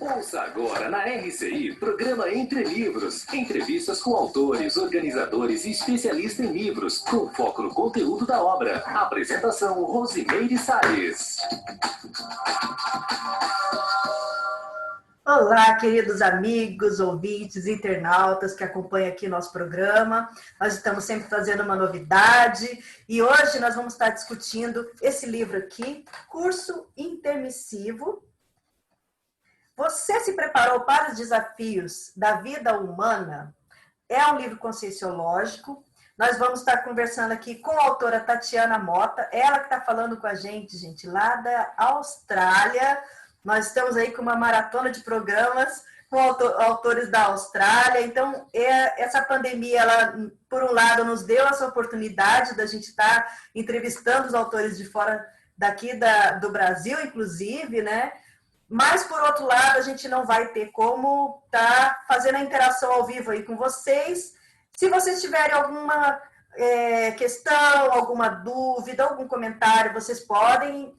Ouça agora na RCI, programa Entre Livros. Entrevistas com autores, organizadores e especialistas em livros, com foco no conteúdo da obra. Apresentação, Rosimeire Salles. Olá, queridos amigos, ouvintes, internautas que acompanham aqui nosso programa. Nós estamos sempre trazendo uma novidade e hoje nós vamos estar discutindo esse livro aqui, Curso Intermissivo. Você se preparou para os desafios da vida humana? É um livro conscienciológico. Nós vamos estar conversando aqui com a autora Tatiana Mota, ela que está falando com a gente, lá da Austrália. Nós estamos aí com uma maratona de programas com autores da Austrália. Então, essa pandemia, ela, por um lado, nos deu essa oportunidade da gente estar entrevistando os autores de fora daqui do Brasil, inclusive, né? Mas, por outro lado, a gente não vai ter como estar fazendo a interação ao vivo aí com vocês. Se vocês tiverem alguma questão, alguma dúvida, algum comentário, vocês podem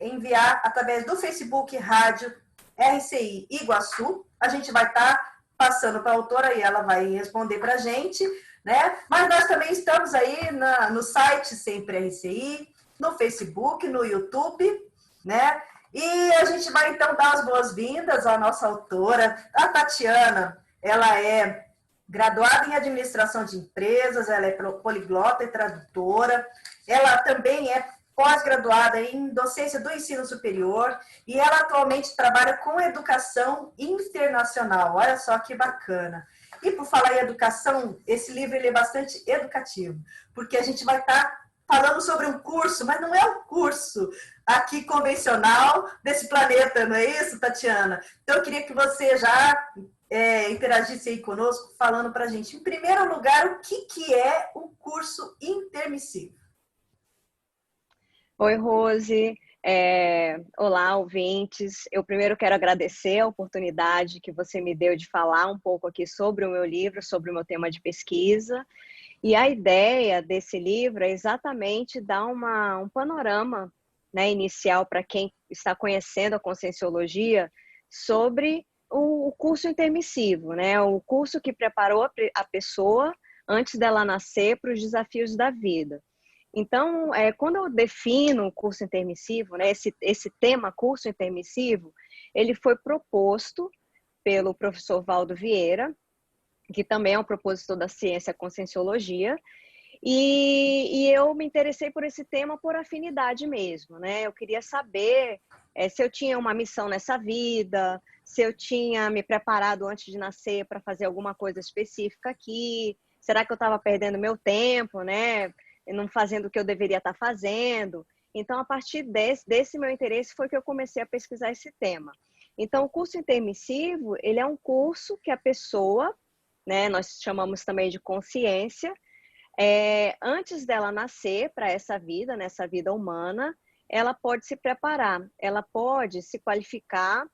enviar através do Facebook Rádio RCI Iguaçu. A gente vai estar passando para a autora e ela vai responder para a gente, né? Mas nós também estamos aí no site Sempre RCI, no Facebook, no YouTube, né? E a gente vai, então, dar as boas-vindas à nossa autora, a Tatiana. Ela é graduada em Administração de Empresas, ela é poliglota e tradutora. Ela também é pós-graduada em Docência do Ensino Superior e ela atualmente trabalha com Educação Internacional. Olha só que bacana. E por falar em educação, esse livro ele é bastante educativo, porque a gente vai estar falando sobre um curso, mas não é um curso aqui convencional desse planeta, não é isso, Tatiana? Então, eu queria que você já interagisse aí conosco, falando para a gente, em primeiro lugar, o que é um curso intermissivo? Oi, Rose. Olá, ouvintes. Eu primeiro quero agradecer a oportunidade que você me deu de falar um pouco aqui sobre o meu livro, sobre o meu tema de pesquisa. E a ideia desse livro é exatamente dar um panorama, né, inicial para quem está conhecendo a Conscienciologia sobre o curso intermissivo, né, o curso que preparou a pessoa antes dela nascer para os desafios da vida. Então, quando eu defino o curso intermissivo, né, esse tema curso intermissivo, ele foi proposto pelo professor Valdo Vieira, que também é um propositor da ciência Conscienciologia, e eu me interessei por esse tema por afinidade mesmo, né? Eu queria saber se eu tinha uma missão nessa vida, se eu tinha me preparado antes de nascer para fazer alguma coisa específica aqui, será que eu estava perdendo meu tempo, né? Não fazendo o que eu deveria estar fazendo. Então, a partir desse meu interesse foi que eu comecei a pesquisar esse tema. Então, o curso intermissivo, ele é um curso que a pessoa, né, nós chamamos também de consciência, antes dela nascer para essa vida, nessa vida humana, ela pode se preparar, ela pode se qualificar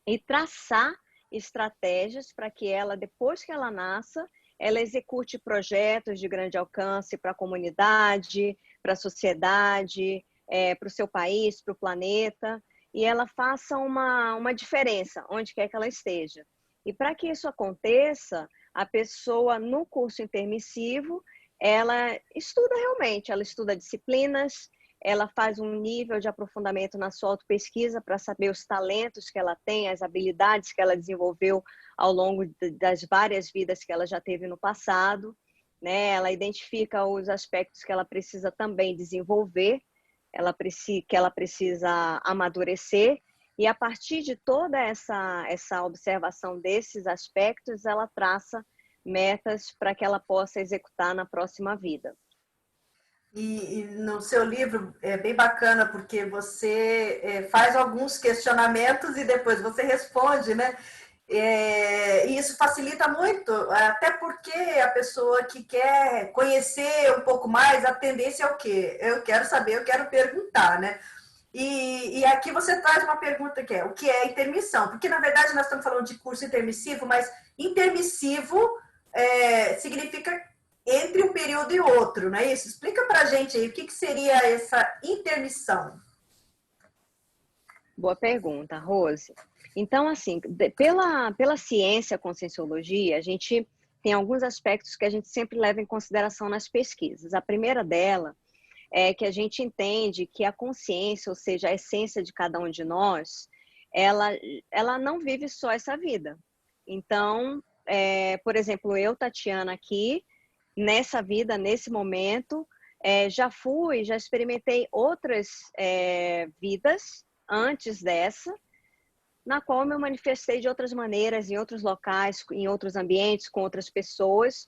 e traçar estratégias para que ela, depois que ela nasça, ela execute projetos de grande alcance para a comunidade, para a sociedade, para o seu país, para o planeta, e ela faça uma diferença onde quer que ela esteja. E para que isso aconteça, a pessoa no curso intermissivo, ela estuda realmente, ela estuda disciplinas, ela faz um nível de aprofundamento na sua autopesquisa para saber os talentos que ela tem, as habilidades que ela desenvolveu ao longo das várias vidas que ela já teve no passado, né? Ela identifica os aspectos que ela precisa também desenvolver, que ela precisa amadurecer, e a partir de toda essa observação desses aspectos, ela traça metas para que ela possa executar na próxima vida. E no seu livro é bem bacana, porque você faz alguns questionamentos e depois você responde, né? E isso facilita muito, até porque a pessoa que quer conhecer um pouco mais, a tendência é o quê? Eu quero saber, eu quero perguntar, né? E aqui você traz uma pergunta que é, o que é intermissão? Porque, na verdade, nós estamos falando de curso intermissivo, mas intermissivo significa entre um período e outro, não é isso? Explica pra gente aí, o que seria essa intermissão? Boa pergunta, Rose. Então, assim, pela ciência, a conscienciologia, a gente tem alguns aspectos que a gente sempre leva em consideração nas pesquisas. A primeira dela é que a gente entende que a consciência, ou seja, a essência de cada um de nós, ela não vive só essa vida. Então, por exemplo, eu, Tatiana, aqui, nessa vida, nesse momento, já experimentei outras vidas antes dessa, na qual eu me manifestei de outras maneiras, em outros locais, em outros ambientes, com outras pessoas,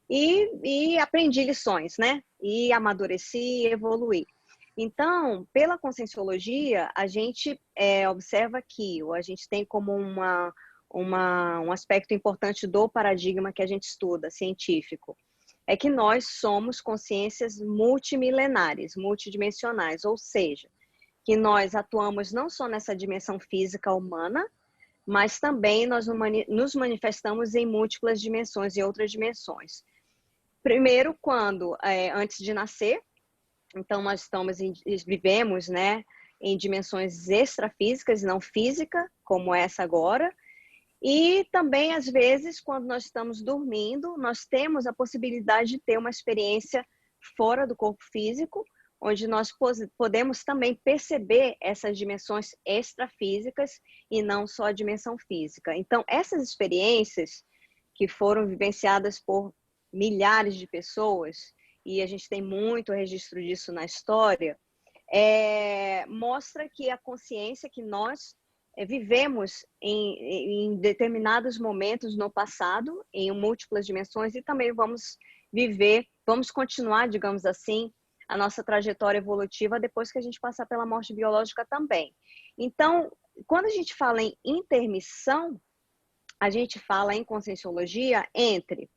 e aprendi lições, né? E amadureci e evoluí. Então, pela conscienciologia, a gente observa que, ou a gente tem como um aspecto importante do paradigma que a gente estuda, científico, é que nós somos consciências multimilenares, multidimensionais, ou seja, que nós atuamos não só nessa dimensão física humana, mas também nós nos manifestamos em múltiplas dimensões e outras dimensões. Primeiro, antes de nascer, então nós vivemos, né, em dimensões extrafísicas e não física, como essa agora, e também, às vezes, quando nós estamos dormindo, nós temos a possibilidade de ter uma experiência fora do corpo físico, onde nós podemos também perceber essas dimensões extrafísicas e não só a dimensão física. Então, essas experiências que foram vivenciadas por milhares de pessoas, e a gente tem muito registro disso na história, mostra que a consciência que nós vivemos em determinados momentos no passado, em múltiplas dimensões, e também vamos continuar, digamos assim, a nossa trajetória evolutiva depois que a gente passar pela morte biológica também. Então, quando a gente fala em intermissão, a gente fala em conscienciologia entre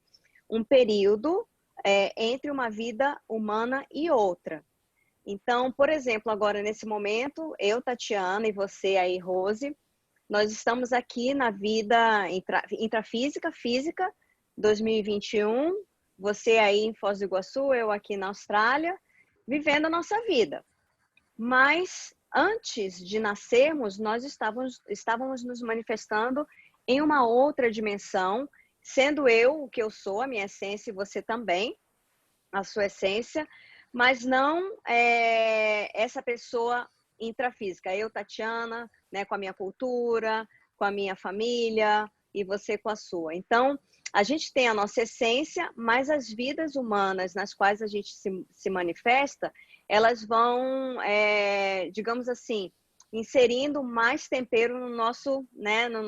um período entre uma vida humana e outra. Então, por exemplo, agora nesse momento, eu, Tatiana, e você aí, Rose, nós estamos aqui na vida intrafísica, física, 2021, você aí em Foz do Iguaçu, eu aqui na Austrália, vivendo a nossa vida. Mas antes de nascermos, nós estávamos nos manifestando em uma outra dimensão, sendo eu o que eu sou, a minha essência, e você também, a sua essência, mas não essa pessoa intrafísica. Eu, Tatiana, né, com a minha cultura, com a minha família, e você com a sua. Então, a gente tem a nossa essência, mas as vidas humanas nas quais a gente se manifesta, elas vão, digamos assim, inserindo mais tempero no nosso, né, na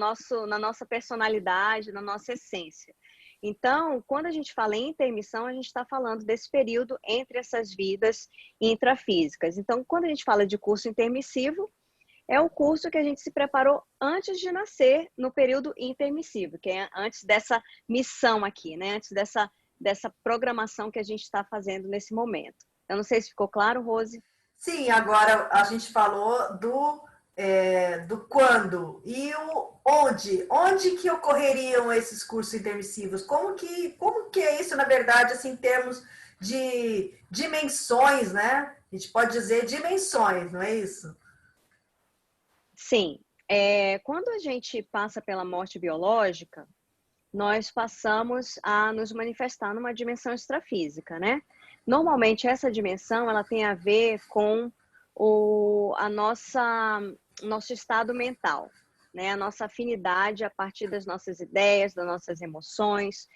nossa personalidade, na nossa essência. Então, quando a gente fala em intermissão, a gente está falando desse período entre essas vidas intrafísicas. Então, quando a gente fala de curso intermissivo, é o curso que a gente se preparou antes de nascer, no período intermissivo, que é antes dessa missão aqui, né? Antes dessa programação que a gente está fazendo nesse momento. Eu não sei se ficou claro, Rose. Sim, agora a gente falou do quando e o onde. Onde que ocorreriam esses cursos intermissivos? Como que é isso, na verdade, assim, em termos de dimensões, né? A gente pode dizer dimensões, não é isso? Sim. Quando a gente passa pela morte biológica, nós passamos a nos manifestar numa dimensão extrafísica, né? Normalmente, essa dimensão, ela tem a ver com nosso estado mental, né? A nossa afinidade a partir das nossas ideias, das nossas emoções.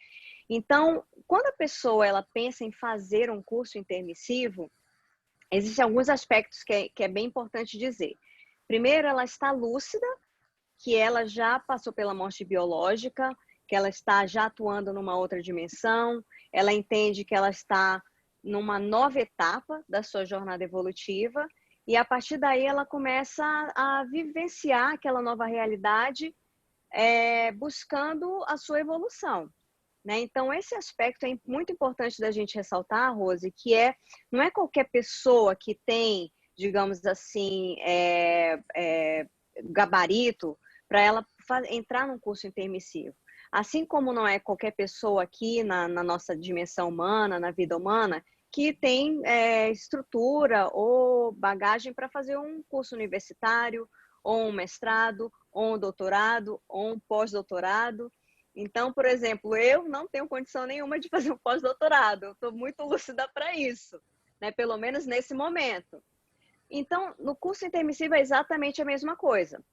Então, quando a pessoa ela pensa em fazer um curso intermissivo, existem alguns aspectos que é bem importante dizer. Primeiro, ela está lúcida, que ela já passou pela morte biológica, que ela está já atuando numa outra dimensão, ela entende que ela está numa nova etapa da sua jornada evolutiva, e a partir daí ela começa a vivenciar aquela nova realidade, buscando a sua evolução, né? Então, esse aspecto é muito importante da gente ressaltar, Rose, que não é qualquer pessoa que tem, digamos assim, gabarito para ela entrar num curso intermissivo. Assim como não é qualquer pessoa aqui na nossa dimensão humana, na vida humana, que tem estrutura ou bagagem para fazer um curso universitário ou um mestrado, ou um doutorado, ou um pós-doutorado. Então, por exemplo, eu não tenho condição nenhuma de fazer um pós-doutorado, eu estou muito lúcida para isso, né? Pelo menos nesse momento. Então, no curso intermissivo é exatamente a mesma coisa.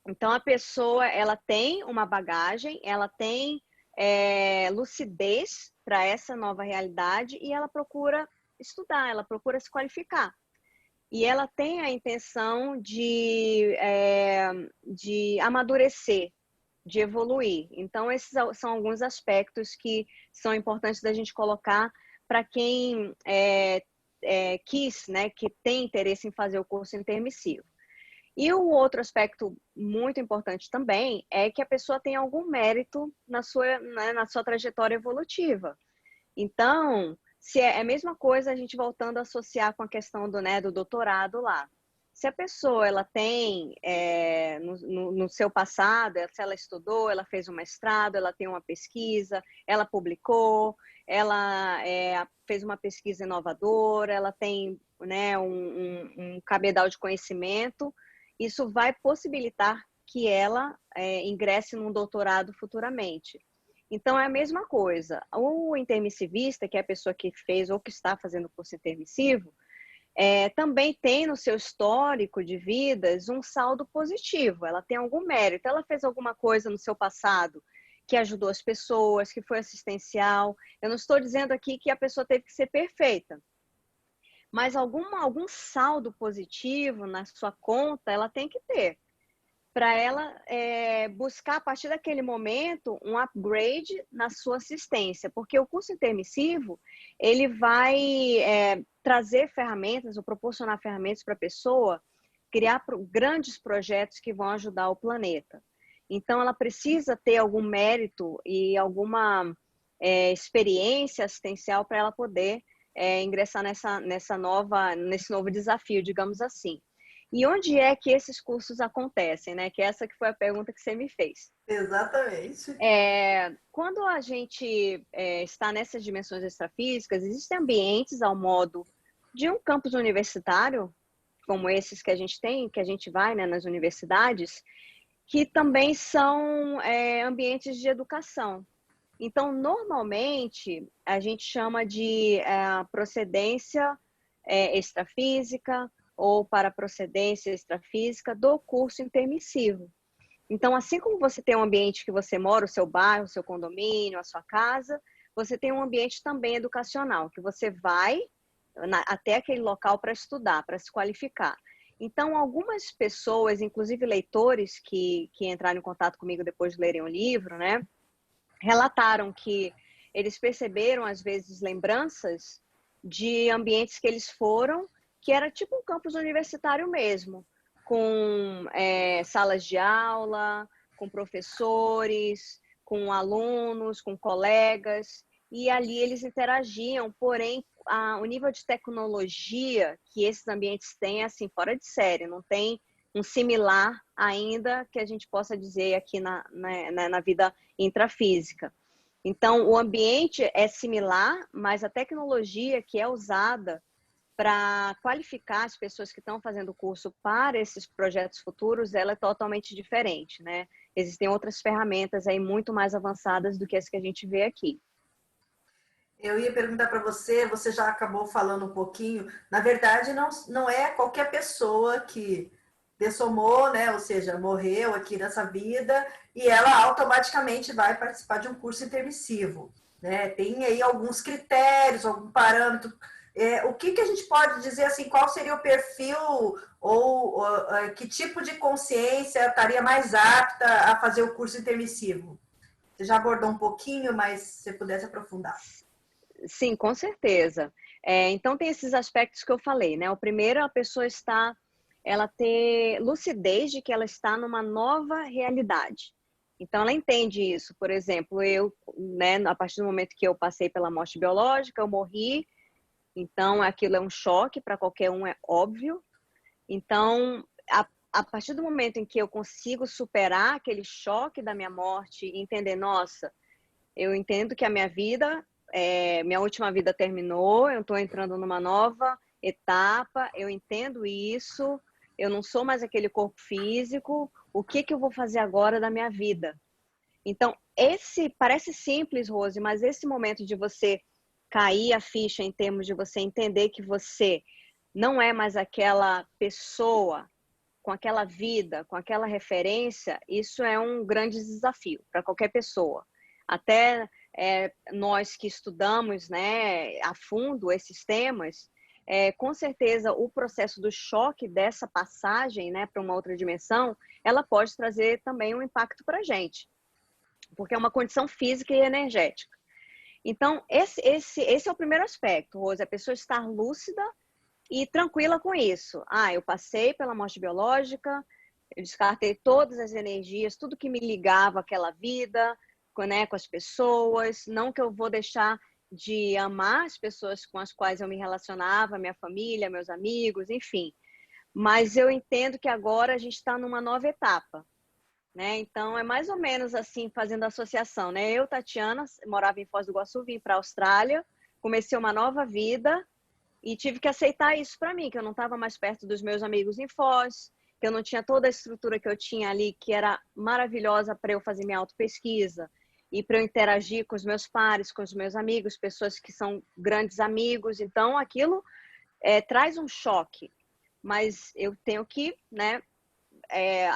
Então, a pessoa, ela tem uma bagagem, ela tem lucidez para essa nova realidade e ela procura estudar, ela procura se qualificar. E ela tem a intenção de amadurecer, de evoluir. Então, esses são alguns aspectos que são importantes da gente colocar para quem quis, né, que tem interesse em fazer o curso intermissivo. E o outro aspecto muito importante também é que a pessoa tem algum mérito na sua trajetória evolutiva. Então, se é a mesma coisa, a gente voltando a associar com a questão do doutorado lá. Se a pessoa ela tem, no seu passado, se ela estudou, ela fez um mestrado, ela tem uma pesquisa, ela publicou, ela fez uma pesquisa inovadora, ela tem, né, um cabedal de conhecimento, isso vai possibilitar que ela ingresse num doutorado futuramente. Então, é a mesma coisa. O intermissivista, que é a pessoa que fez ou que está fazendo o curso intermissivo, também tem no seu histórico de vidas um saldo positivo. Ela tem algum mérito. Ela fez alguma coisa no seu passado que ajudou as pessoas, que foi assistencial. Eu não estou dizendo aqui que a pessoa teve que ser perfeita, mas algum saldo positivo na sua conta ela tem que ter, para ela buscar, a partir daquele momento, um upgrade na sua assistência, porque o curso intermissivo, ele vai trazer ferramentas, ou proporcionar ferramentas para a pessoa criar grandes projetos que vão ajudar o planeta. Então, ela precisa ter algum mérito e alguma experiência assistencial para ela poder ingressar nesse novo desafio, digamos assim. E onde é que esses cursos acontecem, né? Que essa que foi a pergunta que você me fez. Exatamente. Quando a gente está nessas dimensões extrafísicas, existem ambientes ao modo de um campus universitário, como esses que a gente tem, que a gente vai, né, nas universidades, que também são ambientes de educação. Então, normalmente, a gente chama de procedência extrafísica, ou para procedência extrafísica do curso intermissivo. Então, assim como você tem um ambiente que você mora, o seu bairro, o seu condomínio, a sua casa, você tem um ambiente também educacional, que você vai até aquele local para estudar, para se qualificar. Então, algumas pessoas, inclusive leitores que entraram em contato comigo depois de lerem o livro, né, relataram que eles perceberam, às vezes, lembranças de ambientes que eles foram, que era tipo um campus universitário mesmo, com salas de aula, com professores, com alunos, com colegas, e ali eles interagiam, porém, o nível de tecnologia que esses ambientes têm é assim, fora de série, não tem um similar ainda que a gente possa dizer aqui na vida intrafísica. Então, o ambiente é similar, mas a tecnologia que é usada para qualificar as pessoas que estão fazendo o curso para esses projetos futuros, ela é totalmente diferente, né? Existem outras ferramentas aí muito mais avançadas do que as que a gente vê aqui. Eu ia perguntar para você, você já acabou falando um pouquinho, na verdade não é qualquer pessoa que dessomou, né, ou seja, morreu aqui nessa vida e ela automaticamente vai participar de um curso intermissivo, né? Tem aí alguns critérios, algum parâmetro. O que a gente pode dizer assim, qual seria o perfil ou que tipo de consciência estaria mais apta a fazer o curso intermissivo? Você já abordou um pouquinho, mas se você pudesse aprofundar. Sim, com certeza. Então tem esses aspectos que eu falei, né? O primeiro, a pessoa ela ter lucidez de que ela está numa nova realidade. Então ela entende isso. Por exemplo, eu, né, a partir do momento que eu passei pela morte biológica, eu morri. Então, aquilo é um choque para qualquer um, é óbvio. Então, a partir do momento em que eu consigo superar aquele choque da minha morte e entender, nossa, eu entendo que a minha vida, minha última vida terminou, eu estou entrando numa nova etapa, eu entendo isso, eu não sou mais aquele corpo físico, o que eu vou fazer agora da minha vida? Então, parece simples, Rose, mas esse momento de você cair a ficha em termos de você entender que você não é mais aquela pessoa com aquela vida, com aquela referência, isso é um grande desafio para qualquer pessoa. Até nós que estudamos, né, a fundo esses temas, com certeza o processo do choque dessa passagem, né, para uma outra dimensão, ela pode trazer também um impacto para a gente, porque é uma condição física e energética. Então, esse é o primeiro aspecto, Rose, a pessoa estar lúcida e tranquila com isso. Eu passei pela morte biológica, eu descartei todas as energias, tudo que me ligava àquela vida, né, com as pessoas, não que eu vou deixar de amar as pessoas com as quais eu me relacionava, minha família, meus amigos, enfim. Mas eu entendo que agora a gente está numa nova etapa, né? Então, é mais ou menos assim, fazendo associação, né? Eu, Tatiana, morava em Foz do Iguaçu, vim para a Austrália, comecei uma nova vida e tive que aceitar isso para mim, que eu não estava mais perto dos meus amigos em Foz, que eu não tinha toda a estrutura que eu tinha ali, que era maravilhosa para eu fazer minha autopesquisa e para eu interagir com os meus pares, com os meus amigos, pessoas que são grandes amigos. Então, aquilo traz um choque, mas eu tenho que, né,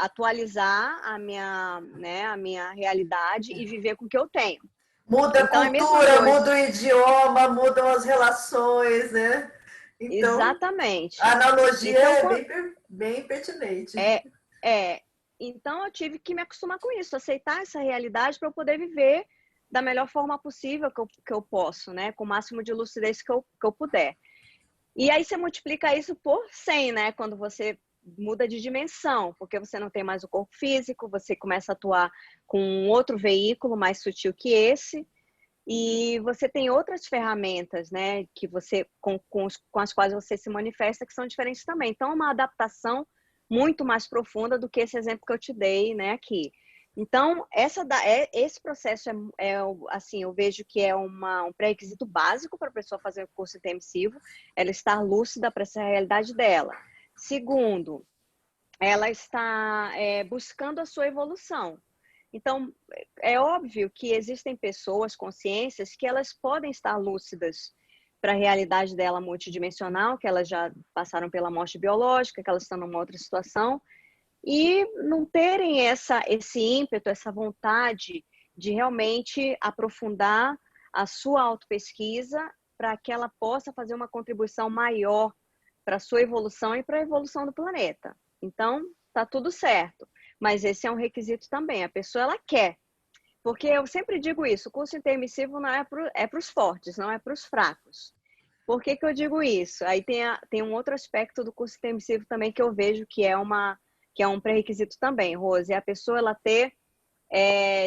atualizar a minha realidade e viver com o que eu tenho. Muda Então, a cultura, muda o idioma, mudam as relações, né? Então, exatamente. a analogia Então, é bem pertinente. Então, eu tive que me acostumar com isso, aceitar essa realidade para eu poder viver da melhor forma possível que eu posso, né? Com o máximo de lucidez que eu puder. E aí você multiplica isso por 100, né? Quando você muda de dimensão, porque você não tem mais o corpo físico, você começa a atuar com um outro veículo mais sutil que esse, e você tem outras ferramentas, né? Que você, com as quais você se manifesta, que são diferentes também. Então, é uma adaptação muito mais profunda do que esse exemplo que eu te dei, né, aqui. Então, esse processo assim, eu vejo que é um pré-requisito básico para a pessoa fazer o curso intermissivo, ela estar lúcida para essa realidade dela. Segundo, ela está buscando a sua evolução. Então, é óbvio que existem pessoas, consciências, que elas podem estar lúcidas para a realidade dela multidimensional, que elas já passaram pela morte biológica, que elas estão numa outra situação, e não terem esse ímpeto, essa vontade de realmente aprofundar a sua autopesquisa para que ela possa fazer uma contribuição maior para a sua evolução e para a evolução do planeta. Então, tá tudo certo. Mas esse é um requisito também. A pessoa, ela quer. Porque eu sempre digo isso, o curso intermissivo não é para os fortes, não é para os fracos. Por que eu digo isso? Aí tem um outro aspecto do curso intermissivo também que eu vejo que é um pré-requisito também, Rose. É a pessoa ela ter,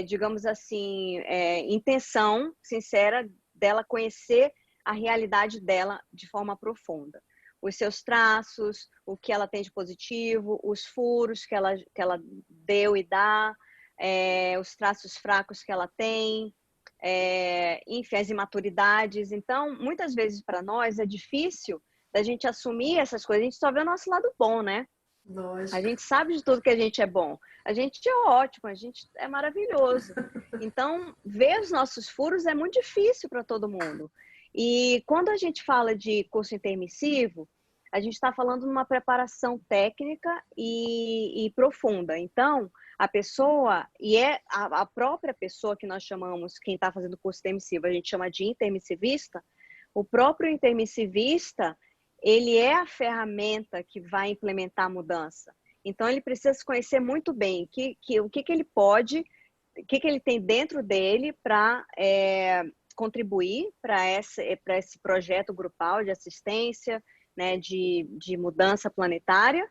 digamos assim, intenção sincera dela conhecer a realidade dela de forma profunda. Os seus traços, o que ela tem de positivo, os furos que ela deu e dá, os traços fracos que ela tem, enfim, as imaturidades. Então, muitas vezes para nós é difícil da gente assumir essas coisas. A gente só vê o nosso lado bom, né? Lógico. A gente sabe de tudo que a gente é bom. A gente é ótimo, a gente é maravilhoso. Então, ver os nossos furos é muito difícil para todo mundo. E quando a gente fala de curso intermissivo, a gente está falando de uma preparação técnica e profunda. Então, a pessoa, e a própria pessoa que nós chamamos, quem está fazendo curso intermissivo, a gente chama de intermissivista, o próprio intermissivista, ele é a ferramenta que vai implementar a mudança. Então, ele precisa se conhecer muito bem o que ele pode, o que ele tem dentro dele para contribuir para esse projeto grupal de assistência, né, de mudança planetária,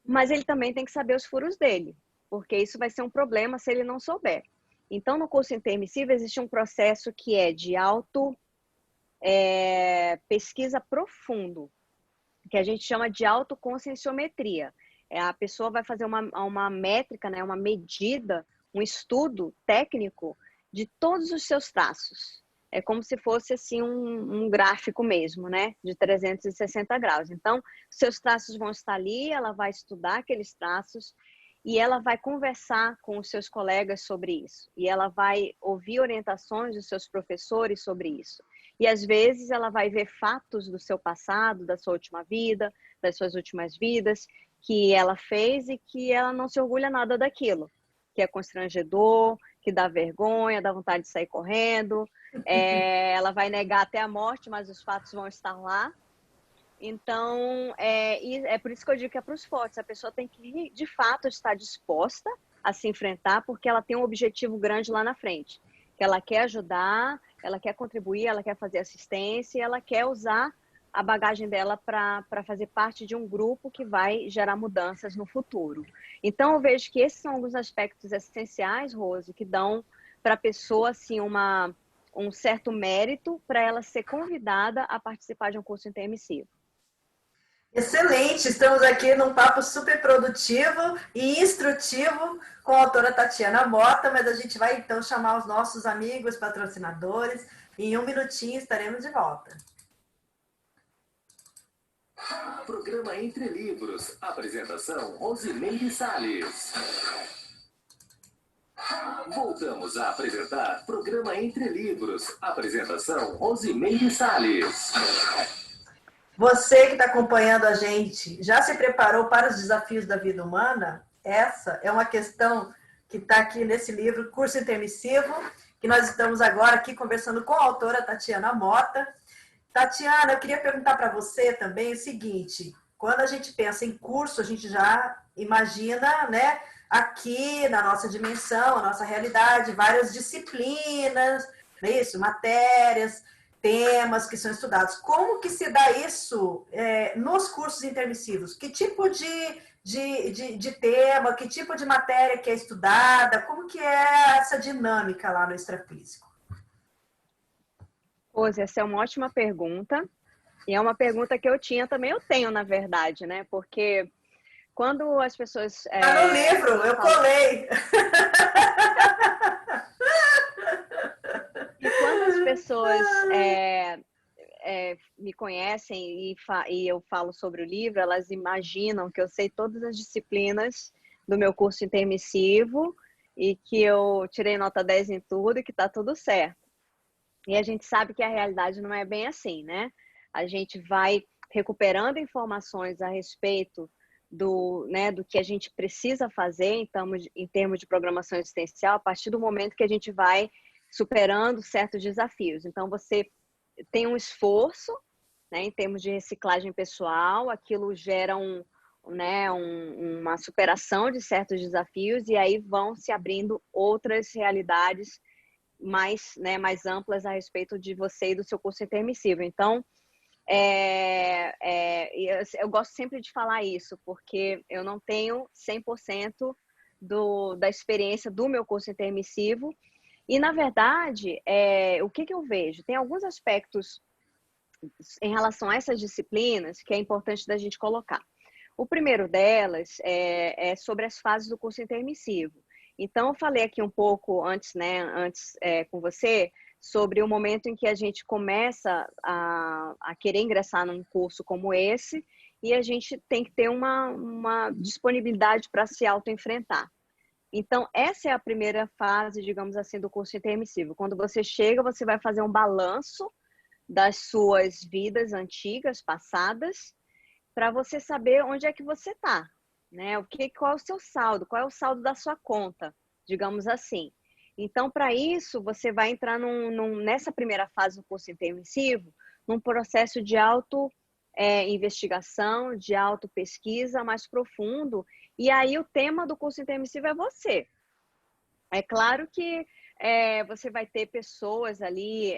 mas ele também tem que saber os furos dele, porque isso vai ser um problema se ele não souber. Então, no curso intermissivo, existe um processo que é de pesquisa profundo, que a gente chama de autoconscienciometria. A pessoa vai fazer uma métrica, né, uma medida, um estudo técnico de todos os seus traços. é como se fosse assim um gráfico mesmo, né? De 360 graus. Então, seus traços vão estar ali, ela vai estudar aqueles traços e ela vai conversar com os seus colegas sobre isso. E ela vai ouvir orientações dos seus professores sobre isso. E às vezes ela vai ver fatos do seu passado, da sua última vida, das suas últimas vidas, que ela fez e que ela não se orgulha nada daquilo, que é constrangedor, que dá vergonha, dá vontade de sair correndo. Ela vai negar até a morte, mas os fatos vão estar lá. Então, é por isso que eu digo que é para os fortes. A pessoa tem que, de fato, estar disposta a se enfrentar, porque ela tem um objetivo grande lá na frente. Que ela quer ajudar, ela quer contribuir, ela quer fazer assistência, ela quer usar a bagagem dela para fazer parte de um grupo que vai gerar mudanças no futuro. Então, eu vejo que esses são alguns aspectos essenciais, Rose, que dão para a pessoa assim, um certo mérito para ela ser convidada a participar de um curso intermissivo. Excelente, estamos aqui num papo super produtivo e instrutivo com a autora Tatiana Mota, mas a gente vai então chamar os nossos amigos patrocinadores e em um minutinho estaremos de volta. Programa Entre Livros. Apresentação Rosimeire Salles. Voltamos a apresentar Programa Entre Livros. Apresentação Rosimeire Salles. Você que está acompanhando a gente, já se preparou para os desafios da vida humana? Essa é uma questão que está aqui nesse livro, Curso Intermissivo, que nós estamos agora aqui conversando com a autora Tatiana Mota. Tatiana, eu queria perguntar para você também o seguinte, quando a gente pensa em curso, a gente já imagina, né, aqui na nossa dimensão, a nossa realidade, várias disciplinas, não é isso? Matérias, temas que são estudados. Como que se dá isso nos cursos intermissivos? Que tipo de tema, que tipo de matéria que é estudada? Como que é essa dinâmica lá no extrafísico? Rose, essa é uma ótima pergunta. E é uma pergunta que eu tenho, na verdade, né? Porque quando as pessoas... Tá no livro, eu colei. E quando as pessoas me conhecem e eu falo sobre o livro, elas imaginam que eu sei todas as disciplinas do meu curso intermissivo e que eu tirei nota 10 em tudo e que está tudo certo. E a gente sabe que a realidade não é bem assim, né? A gente vai recuperando informações a respeito do que a gente precisa fazer em termos de programação existencial a partir do momento que a gente vai superando certos desafios. Então, você tem um esforço, né, em termos de reciclagem pessoal, aquilo gera uma superação de certos desafios e aí vão se abrindo outras realidades mais amplas a respeito de você e do seu curso intermissivo. Então, eu gosto sempre de falar isso, porque eu não tenho 100% da experiência do meu curso intermissivo. E, na verdade, o que eu vejo? Tem alguns aspectos em relação a essas disciplinas que é importante da gente colocar. O primeiro delas é sobre as fases do curso intermissivo. Então, eu falei aqui um pouco antes com você, sobre o momento em que a gente começa a querer ingressar num curso como esse e a gente tem que ter uma disponibilidade para se auto-enfrentar. Então, essa é a primeira fase, digamos assim, do curso intermissivo. Quando você chega, você vai fazer um balanço das suas vidas antigas, passadas, para você saber onde é que você está, né? Qual é o seu saldo? Qual é o saldo da sua conta, digamos assim. Então, para isso, você vai entrar nessa primeira fase do curso intermissivo, num processo de investigação, de auto-pesquisa mais profundo. E aí, o tema do curso intermissivo é você. É claro que você vai ter pessoas ali,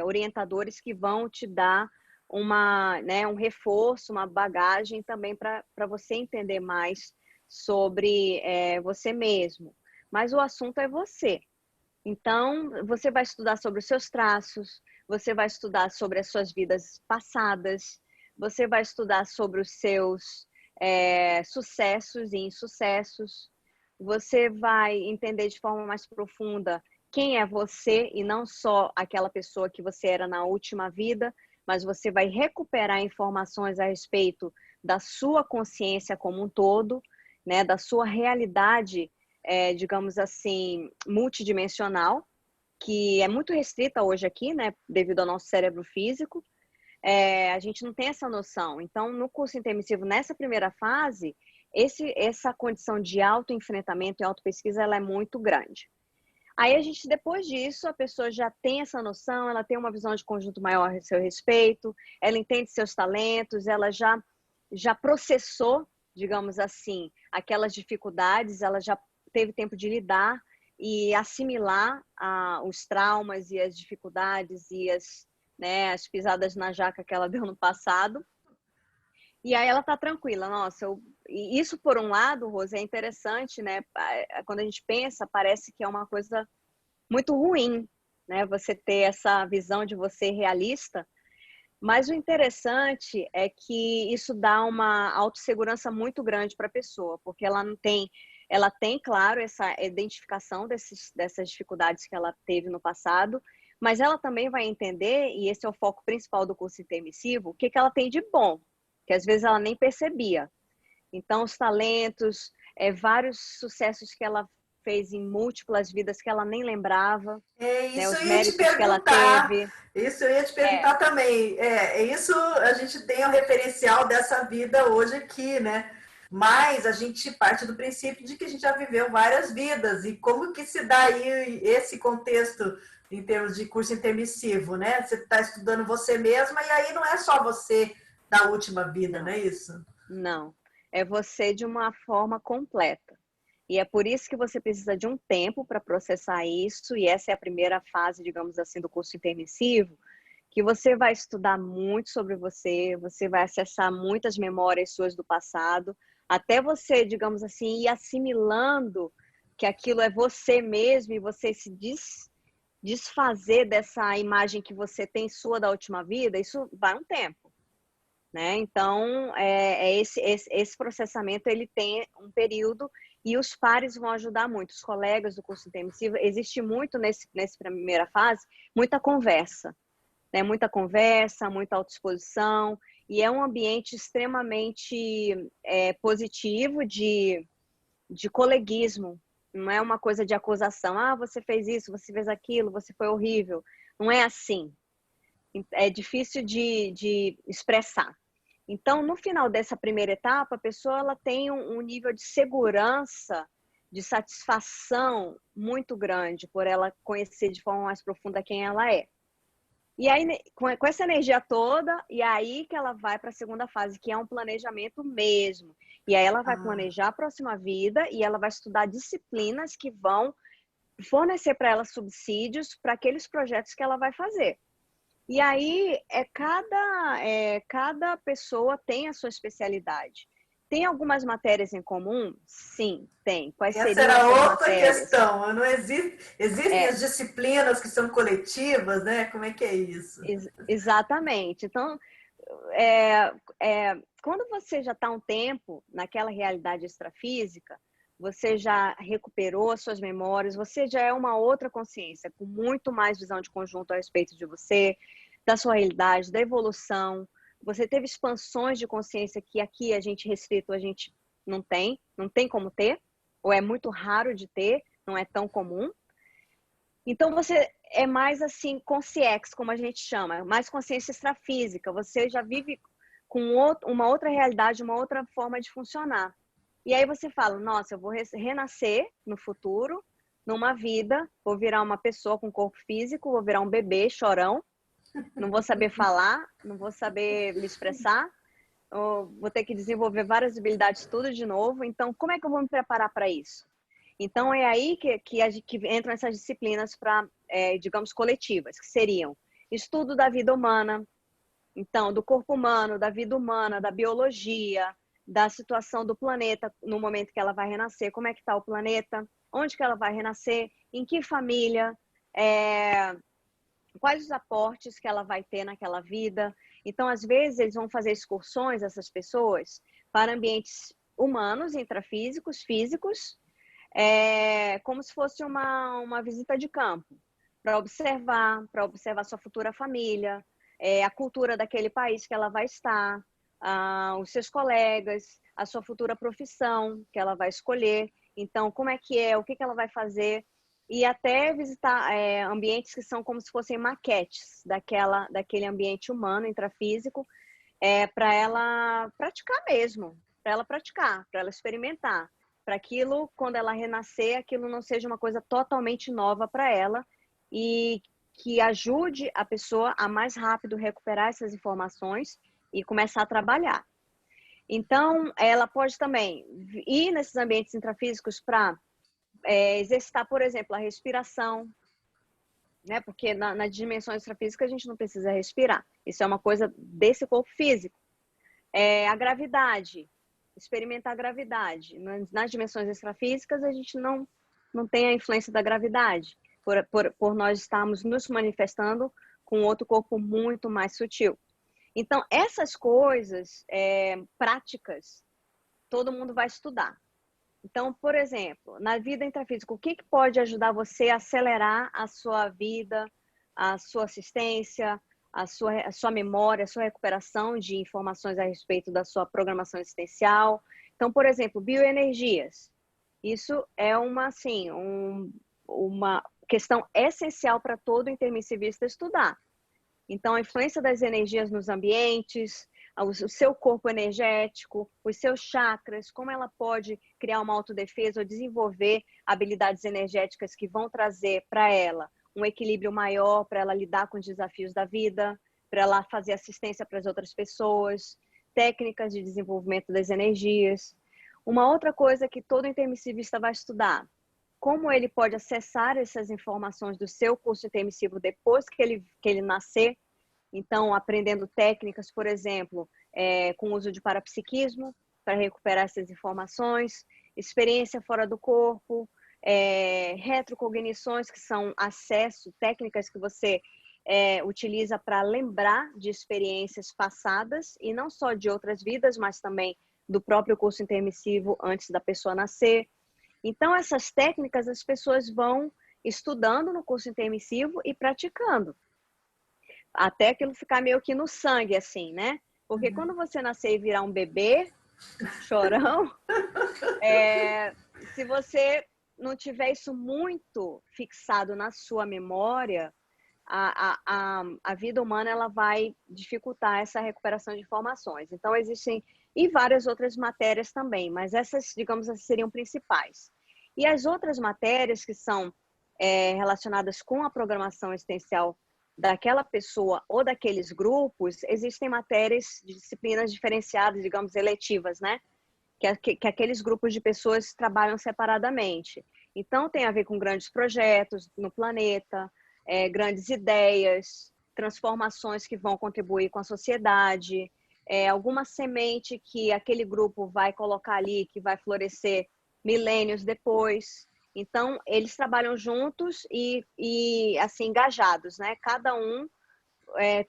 orientadores que vão te dar um reforço, uma bagagem também para você entender mais sobre você mesmo. Mas o assunto é você. Então, você vai estudar sobre os seus traços, você vai estudar sobre as suas vidas passadas, você vai estudar sobre os seus sucessos e insucessos, você vai entender de forma mais profunda quem é você e não só aquela pessoa que você era na última vida, mas você vai recuperar informações a respeito da sua consciência como um todo, né, da sua realidade, digamos assim, multidimensional, que é muito restrita hoje aqui, né, devido ao nosso cérebro físico. A gente não tem essa noção. Então, no curso intermissivo, nessa primeira fase, essa condição de autoenfrentamento e autopesquisa, ela é muito grande. Aí a gente, depois disso, a pessoa já tem essa noção, ela tem uma visão de conjunto maior a seu respeito, ela entende seus talentos, ela já processou, digamos assim, aquelas dificuldades, ela já teve tempo de lidar e assimilar os traumas e as dificuldades e as pisadas na jaca que ela deu no passado. E aí ela tá tranquila. Nossa, e isso por um lado, Rose, é interessante, né? Quando a gente pensa, parece que é uma coisa muito ruim, né? Você ter essa visão de você realista. Mas o interessante é que isso dá uma autossegurança muito grande para a pessoa, porque ela tem, claro, essa identificação dessas dificuldades que ela teve no passado, mas ela também vai entender, e esse é o foco principal do curso intermissivo, o que ela tem de bom, que às vezes ela nem percebia. Então, os talentos, vários sucessos que ela fez em múltiplas vidas que ela nem lembrava, né, os méritos que ela teve. Isso eu ia te perguntar também. Isso a gente tem o referencial dessa vida hoje aqui, né? Mas a gente parte do princípio de que a gente já viveu várias vidas. E como que se dá aí esse contexto em termos de curso intermissivo, né? Você está estudando você mesma e aí não é só você da última vida, não é isso? Não, é você de uma forma completa. E é por isso que você precisa de um tempo para processar isso, e essa é a primeira fase, digamos assim, do curso intermissivo, que você vai estudar muito sobre você, você vai acessar muitas memórias suas do passado, até você, digamos assim, ir assimilando que aquilo é você mesmo e você se desfazer dessa imagem que você tem sua da última vida, isso vai um tempo. Né? Então, esse processamento ele tem um período e os pares vão ajudar muito. Os colegas do curso intermissivo, existe muito nessa primeira fase, muita conversa, né? Muita conversa, muita autoexposição, e é um ambiente extremamente positivo de coleguismo, não é uma coisa de acusação. Ah, você fez isso, você fez aquilo, você foi horrível. Não é assim. É difícil de expressar. Então, no final dessa primeira etapa, a pessoa ela tem um nível de segurança, de satisfação muito grande por ela conhecer de forma mais profunda quem ela é. E aí, com essa energia toda, e aí que ela vai para a segunda fase, que é um planejamento mesmo. E aí ela vai planejar a próxima vida e ela vai estudar disciplinas que vão fornecer para ela subsídios para aqueles projetos que ela vai fazer. E aí, cada pessoa tem a sua especialidade. Tem algumas matérias em comum? Sim, tem. Quais Essa seriam era essas outra matérias? questão. Não existem as disciplinas que são coletivas, né? Como é que é isso? Exatamente. Então, quando você já está um tempo naquela realidade extrafísica, você já recuperou as suas memórias, você já é uma outra consciência, com muito mais visão de conjunto a respeito de você, da sua realidade, da evolução. Você teve expansões de consciência que aqui a gente restrito, a gente não tem como ter, ou é muito raro de ter, não é tão comum. Então você é mais assim, consciex, como a gente chama, mais consciência extrafísica, você já vive com uma outra realidade, uma outra forma de funcionar. E aí você fala, nossa, eu vou renascer no futuro, numa vida, vou virar uma pessoa com corpo físico, vou virar um bebê chorão, não vou saber falar, não vou saber me expressar, vou ter que desenvolver várias habilidades tudo de novo. Então, como é que eu vou me preparar para isso? Então, é aí que entram essas disciplinas para, digamos, coletivas, que seriam estudo da vida humana, então, do corpo humano, da vida humana, da biologia, da situação do planeta no momento que ela vai renascer, como é que está o planeta, onde que ela vai renascer, em que família, quais os aportes que ela vai ter naquela vida. Então, às vezes, eles vão fazer excursões, essas pessoas, para ambientes humanos, intrafísicos, físicos, como se fosse uma visita de campo, para observar sua futura família, a cultura daquele país que ela vai estar, os seus colegas, a sua futura profissão que ela vai escolher. Então, como é que o que ela vai fazer, e até visitar ambientes que são como se fossem maquetes daquele ambiente humano, intrafísico, para ela praticar mesmo, para ela experimentar, para aquilo, quando ela renascer, aquilo não seja uma coisa totalmente nova para ela, e que ajude a pessoa a mais rápido recuperar essas informações e começar a trabalhar. Então, ela pode também ir nesses ambientes intrafísicos para exercitar, por exemplo, a respiração, né? Porque nas dimensões extrafísicas a gente não precisa respirar. Isso é uma coisa desse corpo físico. A gravidade, experimentar a gravidade. Nas dimensões extrafísicas a gente não tem a influência da gravidade, por nós estarmos nos manifestando com outro corpo muito mais sutil. Então, essas coisas práticas, todo mundo vai estudar. Então, por exemplo, na vida intrafísica, o que pode ajudar você a acelerar a sua vida, a sua assistência, a sua memória, a sua recuperação de informações a respeito da sua programação existencial? Então, por exemplo, bioenergias. Isso é uma questão essencial para todo intermissivista estudar. Então, a influência das energias nos ambientes, o seu corpo energético, os seus chakras, como ela pode criar uma autodefesa ou desenvolver habilidades energéticas que vão trazer para ela um equilíbrio maior, para ela lidar com os desafios da vida, para ela fazer assistência para as outras pessoas, técnicas de desenvolvimento das energias. Uma outra coisa que todo intermissivista vai estudar: como ele pode acessar essas informações do seu curso intermissivo depois que ele nascer. Então, aprendendo técnicas, por exemplo, com o uso de parapsiquismo, para recuperar essas informações, experiência fora do corpo, retrocognições, que são técnicas que você utiliza para lembrar de experiências passadas, e não só de outras vidas, mas também do próprio curso intermissivo antes da pessoa nascer. Então, essas técnicas as pessoas vão estudando no curso intermissivo e praticando, até aquilo ficar meio que no sangue, assim, né? Porque quando você nascer e virar um bebê, chorão, se você não tiver isso muito fixado na sua memória, a vida humana ela vai dificultar essa recuperação de informações. Então, existem e várias outras matérias também, mas essas, digamos assim, seriam principais. E as outras matérias que são relacionadas com a programação existencial daquela pessoa ou daqueles grupos, existem matérias de disciplinas diferenciadas, digamos, eletivas, né? Que aqueles grupos de pessoas trabalham separadamente. Então, tem a ver com grandes projetos no planeta, grandes ideias, transformações que vão contribuir com a sociedade, alguma semente que aquele grupo vai colocar ali, que vai florescer milênios depois. Então, eles trabalham juntos e assim, engajados, né? Cada um